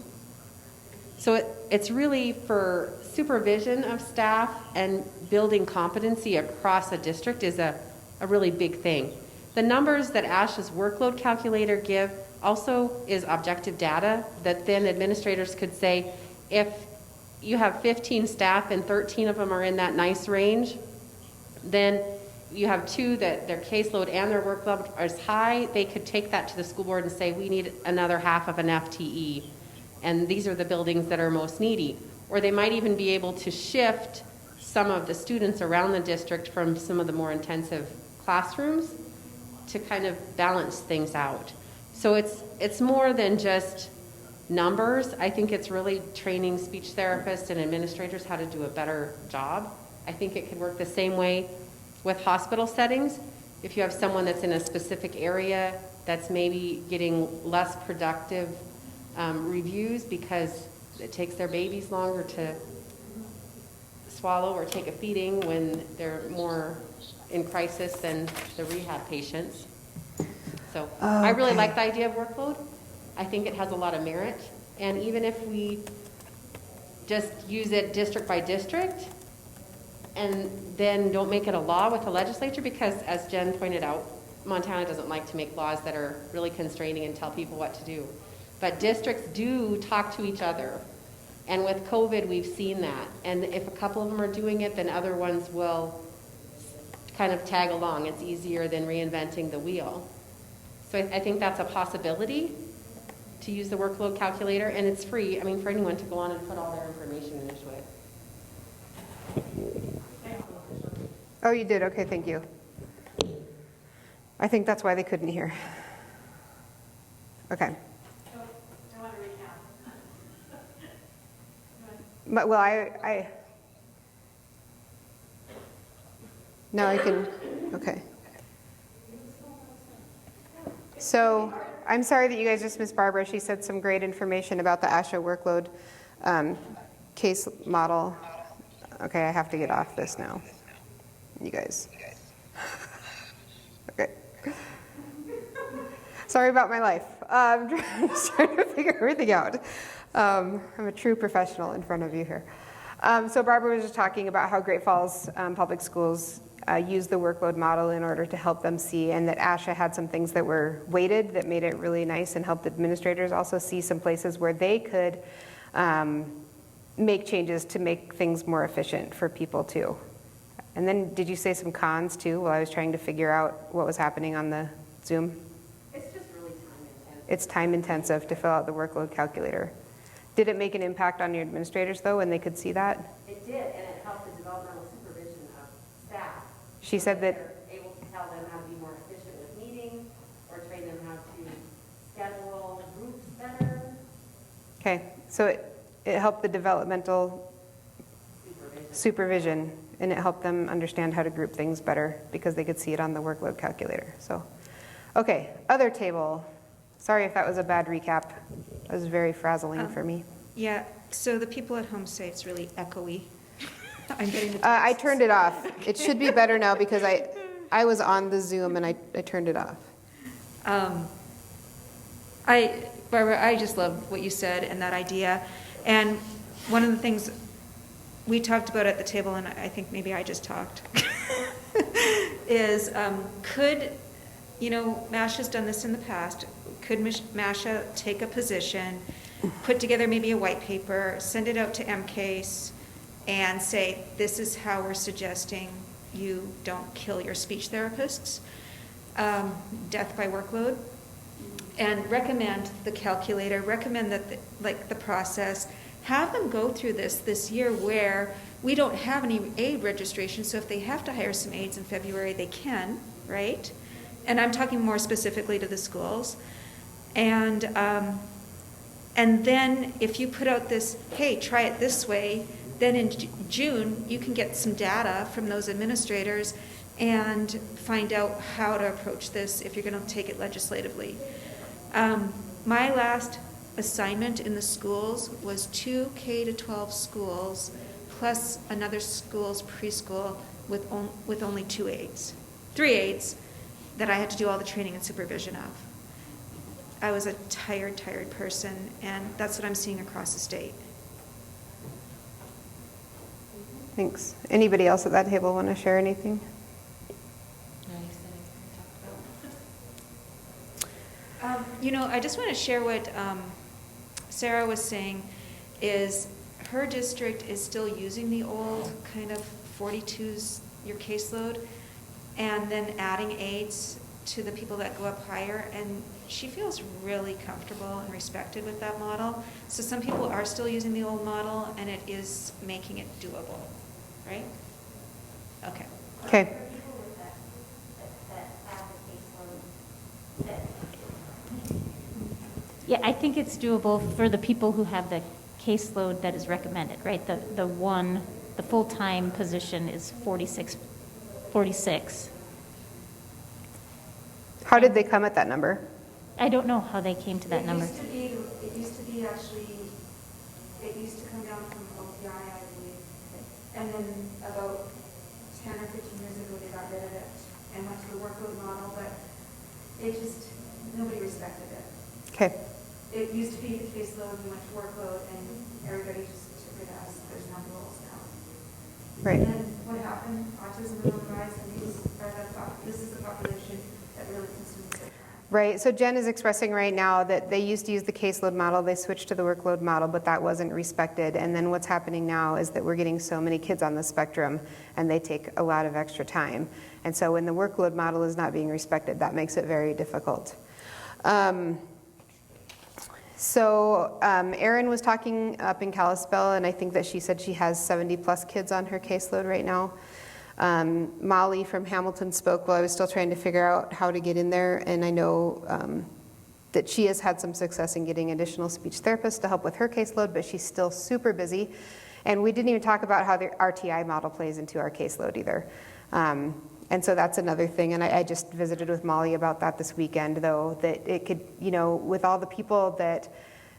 [SPEAKER 7] So it's really for supervision of staff, and building competency across a district is a really big thing. The numbers that ASHA's workload calculator give also is objective data that then administrators could say, if you have 15 staff and 13 of them are in that nice range, then you have 2 that their caseload and their workload is high, they could take that to the school board and say, we need another half of an FTE, and these are the buildings that are most needy. Or they might even be able to shift some of the students around the district from some of the more intensive classrooms to kind of balance things out. So it's more than just numbers. I think it's really training speech therapists and administrators how to do a better job. I think it could work the same way with hospital settings. If you have someone that's in a specific area that's maybe getting less productive reviews because it takes their babies longer to swallow or take a feeding when they're more in crisis than the rehab patients. So I really like the idea of workload. I think it has a lot of merit. And even if we just use it district by district and then don't make it a law with the legislature, because as Jen pointed out, Montana doesn't like to make laws that are really constraining and tell people what to do. But districts do talk to each other. And with COVID, we've seen that. And if a couple of them are doing it, then other ones will kind of tag along. It's easier than reinventing the wheel. So I think that's a possibility to use the workload calculator, and it's free, I mean, for anyone to go on and put all their information into it.
[SPEAKER 1] Oh, you did, okay, thank you. I think that's why they couldn't hear. Okay.
[SPEAKER 2] I want to recap.
[SPEAKER 1] But, well, now I can, okay. So I'm sorry that you guys just missed Barbara. She said some great information about the ASHA workload case model. Okay, I have to get off this now. You guys. Okay. Sorry about my life. I'm trying to figure everything out. I'm a true professional in front of you here. So Barbara was just talking about how Great Falls Public Schools use the workload model in order to help them see, and that ASHA had some things that were weighted that made it really nice and helped administrators also see some places where they could make changes to make things more efficient for people too. And then did you say some cons too while I was trying to figure out what was happening on the Zoom?
[SPEAKER 5] It's just really time intensive.
[SPEAKER 1] It's time intensive to fill out the workload calculator. Did it make an impact on your administrators though when they could see that?
[SPEAKER 5] It did, and it helped the developmental supervision of staff.
[SPEAKER 1] She said that,
[SPEAKER 5] They're able to tell them how to be more efficient with meetings, or train them how to schedule groups better.
[SPEAKER 1] okay, so it helped the developmental supervision, and it helped them understand how to group things better because they could see it on the workload calculator. So, okay, other table. Sorry if that was a bad recap. It was very frazzling for me.
[SPEAKER 4] Yeah, so the people at home say it's really echoey. I'm getting the
[SPEAKER 1] I turned it off. It should be better now because I was on the Zoom and I turned it off.
[SPEAKER 4] Barbara, I just love what you said and that idea. And one of the things we talked about at the table, and I think maybe I just talked, is could, MSHA's done this in the past, could MSHA take a position, put together maybe a white paper, send it out to MCASE, and say, this is how we're suggesting you don't kill your speech therapists, death by workload, and recommend the calculator, recommend that the process, have them go through this year where we don't have any aid registration, so if they have to hire some aides in February, they can, right? And I'm talking more specifically to the schools. And then if you put out this, hey, try it this way, then in June, you can get some data from those administrators and find out how to approach this if you're going to take it legislatively. My last assignment in the schools was 2 K-12 schools plus another school's preschool with only 2 aides. 3 aides that I had to do all the training and supervision of. I was a tired person, and that's what I'm seeing across the state.
[SPEAKER 1] Thanks. Anybody else at that table want to share anything?
[SPEAKER 4] I just want to share what Sarah was saying is her district is still using the old kind of 42's your caseload and then adding aides to the people that go up higher, and she feels really comfortable and respected with that model. So some people are still using the old model, and it is making it doable, right? Okay.
[SPEAKER 1] Okay.
[SPEAKER 2] Yeah, I think it's doable for the people who have the caseload that is recommended, right? The full-time position is 46.
[SPEAKER 1] How did they come at that number?
[SPEAKER 2] I don't know how they came to that number.
[SPEAKER 4] It used to be actually, it used to come down from OPI, I believe. And then about 10 or 15 years ago, they got rid of it and went to the workload model, but nobody respected it.
[SPEAKER 1] Okay.
[SPEAKER 4] It used to be the caseload, we went to workload, and everybody just took it as there's no rules now.
[SPEAKER 1] Right.
[SPEAKER 4] And then what happened? Autism on the rise, and this is the population that really consumes it.
[SPEAKER 1] Right. So Jen is expressing right now that they used to use the caseload model, they switched to the workload model, but that wasn't respected. And then what's happening now is that we're getting so many kids on the spectrum, and they take a lot of extra time. And so when the workload model is not being respected, that makes it very difficult. Erin was talking up in Kalispell, and I think that she said she has 70 plus kids on her caseload right now. Molly from Hamilton spoke while I was still trying to figure out how to get in there, and I know that she has had some success in getting additional speech therapists to help with her caseload, but she's still super busy. And we didn't even talk about how the RTI model plays into our caseload either. And so that's another thing, and I just visited with Molly about that this weekend, though, that it could, with all the people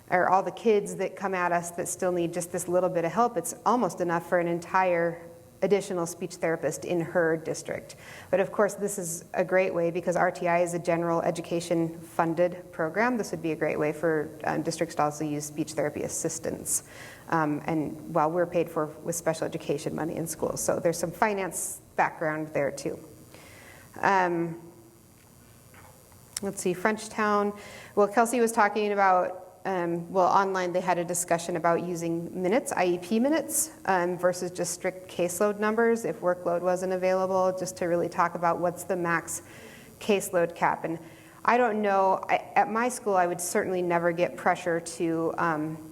[SPEAKER 1] or all the kids that come at us that still need just this little bit of help, it's almost enough for an entire additional speech therapist in her district. But of course, this is a great way because RTI is a general education funded program. This would be a great way for districts to also use speech therapy assistants. And while we're paid for with special education money in schools. So there's some finance background there too. Let's see, Frenchtown. Well, Kelsey was talking about, online they had a discussion about using minutes, IEP minutes, versus just strict caseload numbers if workload wasn't available, just to really talk about what's the max caseload cap. And I don't know, at my school I would certainly never get pressure to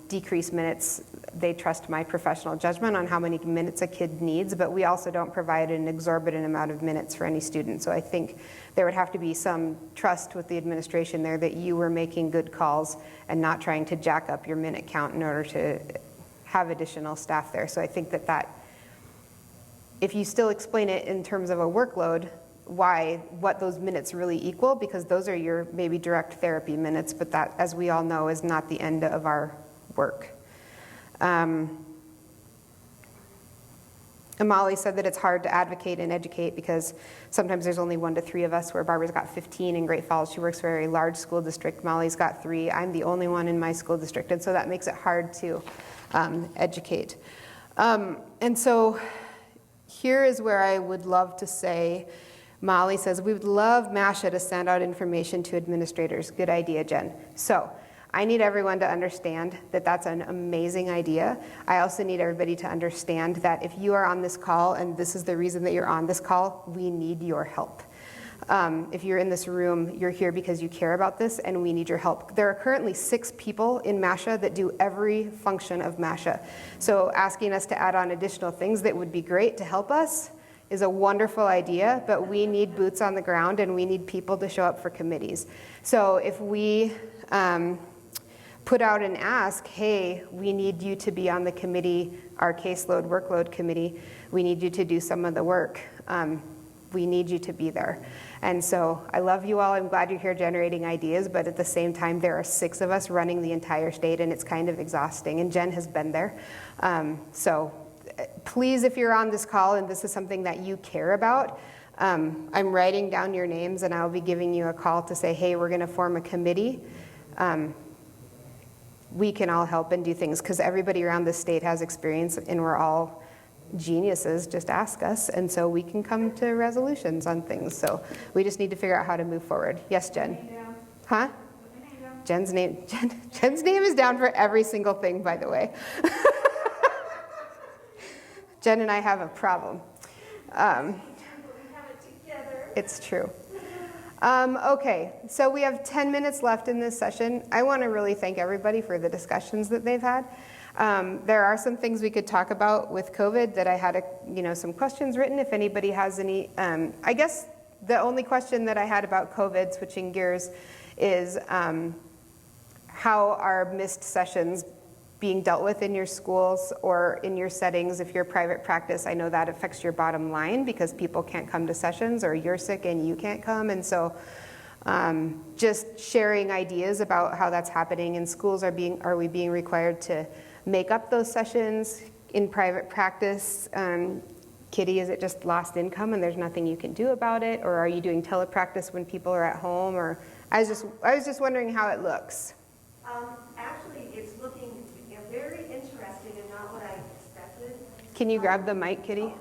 [SPEAKER 1] decrease minutes. They trust my professional judgment on how many minutes a kid needs, but we also don't provide an exorbitant amount of minutes for any student. So I think there would have to be some trust with the administration there that you were making good calls and not trying to jack up your minute count in order to have additional staff there. So I think that if you still explain it in terms of a workload, what those minutes really equal, because those are your maybe direct therapy minutes, but that, as we all know, is not the end of our work. And Molly said that it's hard to advocate and educate because sometimes there's only 1 to 3 of us, where Barbara's got 15 in Great Falls. She works for a very large school district. Molly's got 3. I'm the only one in my school district, and so that makes it hard to educate. And so here is where I would love to say, Molly says, we would love MSHA to send out information to administrators. Good idea, Jen. So I need everyone to understand that that's an amazing idea. I also need everybody to understand that if you are on this call, and this is the reason that you're on this call, we need your help. If you're in this room, you're here because you care about this, and we need your help. There are currently 6 people in MSHA that do every function of MSHA. So asking us to add on additional things that would be great to help us is a wonderful idea, but we need boots on the ground, and we need people to show up for committees. So if we put out an ask, hey, we need you to be on the committee, our caseload workload committee, we need you to do some of the work. We need you to be there. And so I love you all. I'm glad you're here generating ideas, but at the same time, there are 6 of us running the entire state, and it's kind of exhausting, and Jen has been there. So please, if you're on this call and this is something that you care about, I'm writing down your names, and I'll be giving you a call to say, hey, we're going to form a committee. We can all help and do things, because everybody around the state has experience, and we're all geniuses. Just ask us, and so we can come to resolutions on things. So we just need to figure out how to move forward. Yes, Jen? Huh? Jen's name is down for every single thing, by the way. Jen and I have a problem. It's true. Okay, so we have 10 minutes left in this session. I want to really thank everybody for the discussions that they've had. There are some things we could talk about with COVID that I had, some questions written. If anybody has any, I guess the only question that I had about COVID, switching gears, is how are missed sessions being dealt with in your schools or in your settings? If you're private practice, I know that affects your bottom line because people can't come to sessions, or you're sick and you can't come. And so just sharing ideas about how that's happening in schools. Are we being required to make up those sessions in private practice? Kitty, is it just lost income and there's nothing you can do about it? Or are you doing telepractice when people are at home? Or I was just wondering how it looks.
[SPEAKER 6] Actually, it's looking very interesting and not what I expected.
[SPEAKER 1] Can you grab the mic, Kitty?
[SPEAKER 6] Of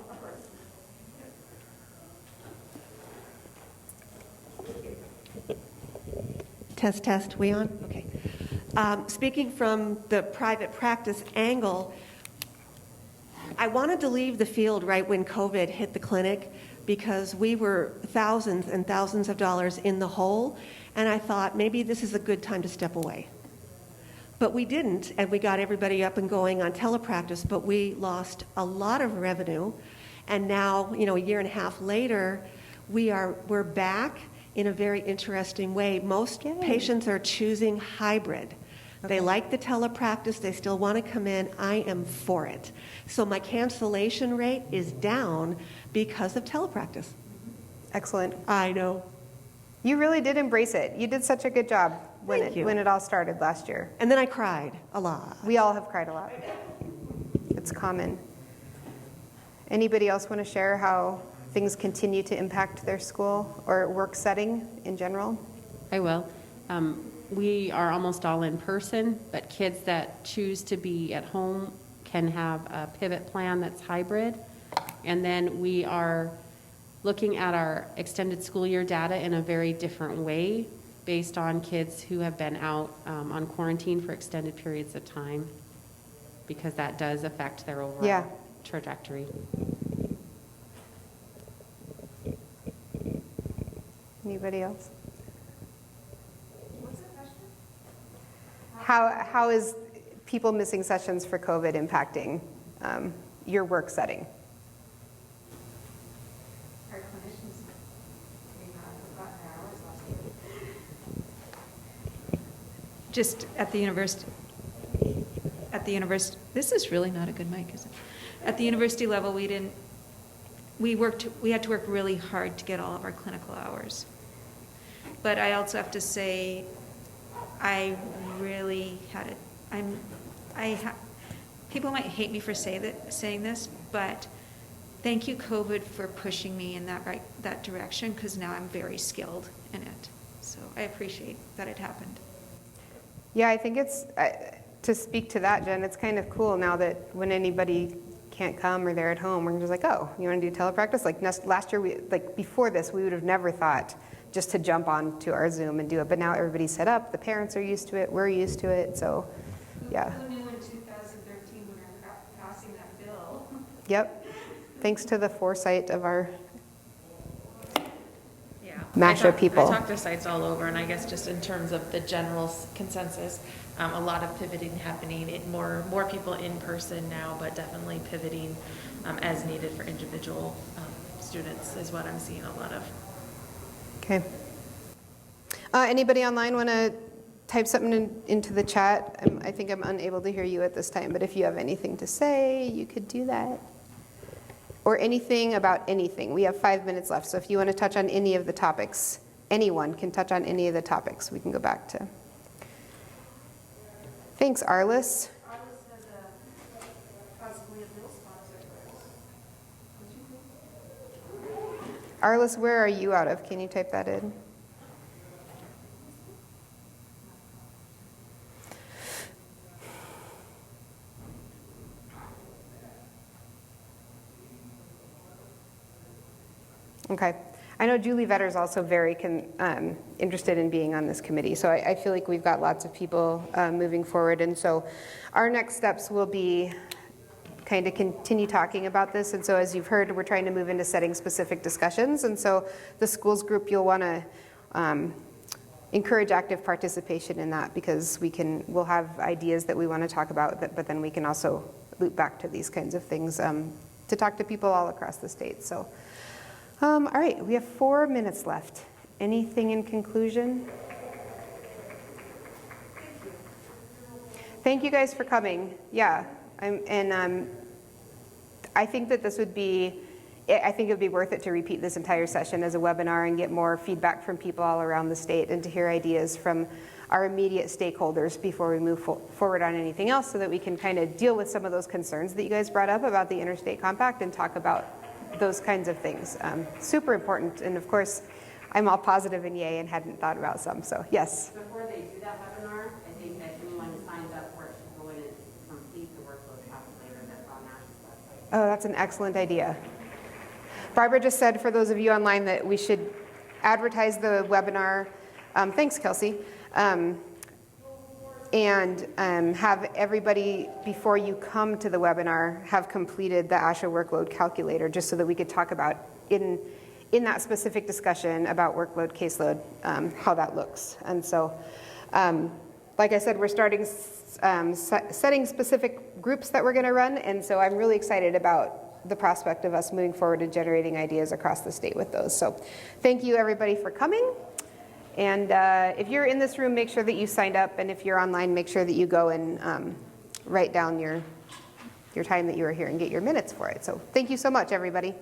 [SPEAKER 6] course. Test, we on? Okay. Speaking from the private practice angle, I wanted to leave the field right when COVID hit the clinic because we were thousands and thousands of dollars in the hole, and I thought maybe this is a good time to step away. But we didn't, and we got everybody up and going on telepractice, but we lost a lot of revenue, and now, a year and a half later, we're back in a very interesting way. Most patients are choosing hybrid. Okay. They like the telepractice, they still want to come in. I am for it. So my cancellation rate is down because of telepractice.
[SPEAKER 1] Excellent.
[SPEAKER 6] I know.
[SPEAKER 1] You really did embrace it. You did such a good job when it all started last year.
[SPEAKER 6] And then I cried a lot.
[SPEAKER 1] We all have cried a lot. It's common. Anybody else want to share how things continue to impact their school or work setting in general?
[SPEAKER 7] I will. We are almost all in person, but kids that choose to be at home can have a pivot plan that's hybrid. And then we are looking at our extended school year data in a very different way based on kids who have been out on quarantine for extended periods of time, because that does affect their overall trajectory.
[SPEAKER 1] Anybody else? How is people missing sessions for COVID impacting your work setting?
[SPEAKER 8] Our clinicians may not have gotten their hours last year.
[SPEAKER 4] Just at the university, this is really not a good mic, is it? At the university level, we had to work really hard to get all of our clinical hours. But I also have to say, I really had people might hate me for saying this, but thank you, COVID, for pushing me in that direction, because now I'm very skilled in it. So I appreciate that it happened.
[SPEAKER 1] Yeah, I think it's, to speak to that, Jen, it's kind of cool now that when anybody can't come or they're at home, we're just like, oh, you want to do telepractice? Like last year, before this, we would have never thought just to jump on to our Zoom and do it. But now everybody's set up, the parents are used to it, we're used to it, so yeah.
[SPEAKER 8] Who knew in 2013 when we were passing that bill?
[SPEAKER 1] Yep, thanks to the foresight of our
[SPEAKER 9] Yeah.
[SPEAKER 1] MSHA people.
[SPEAKER 9] I talked to sites all over, and I guess just in terms of the general consensus, a lot of pivoting happening, more people in person now, but definitely pivoting as needed for individual students is what I'm seeing a lot of.
[SPEAKER 1] Okay. Anybody online want to type something into the chat? I think I'm unable to hear you at this time, but if you have anything to say, you could do that. Or anything about anything. We have 5 minutes left, so if you want to touch on any of the topics, anyone can touch on any of the topics we can go back to. Thanks, Arliss.
[SPEAKER 8] Arliss has possibly a bill sponsor for us.
[SPEAKER 1] Arliss, where are you out of? Can you type that in? Okay. I know Julie Vetter is also very interested in being on this committee, so I feel like we've got lots of people moving forward, and so our next steps will be kind of continue talking about this, and so as you've heard, we're trying to move into setting specific discussions, and so the schools group, you'll want to encourage active participation in that, because we'll have ideas that we want to talk about, but then we can also loop back to these kinds of things to talk to people all across the state. So. All right, we have 4 minutes left. Anything in conclusion? Thank you guys for coming. Yeah, I think that this would be, I think it would be worth it to repeat this entire session as a webinar and get more feedback from people all around the state and to hear ideas from our immediate stakeholders before we move forward on anything else, so that we can kind of deal with some of those concerns that you guys brought up about the interstate compact and talk about those kinds of things. Super important, and of course, I'm all positive and yay and hadn't thought about some, so yes.
[SPEAKER 5] Before they do that webinar, I think that anyone who signs up for it should go in and complete the workload calculator that's on MSHA's website.
[SPEAKER 1] Oh, that's an excellent idea. Barbara just said, for those of you online, that we should advertise the webinar. Thanks, Kelsey. And have everybody, before you come to the webinar, have completed the ASHA workload calculator, just so that we could talk about in that specific discussion about workload, caseload, how that looks. And so, like I said, we're starting setting specific groups that we're going to run, and so I'm really excited about the prospect of us moving forward and generating ideas across the state with those. So thank you, everybody, for coming. And if you're in this room, make sure that you signed up, and if you're online, make sure that you go and write down your time that you were here and get your minutes for it. So thank you so much, everybody.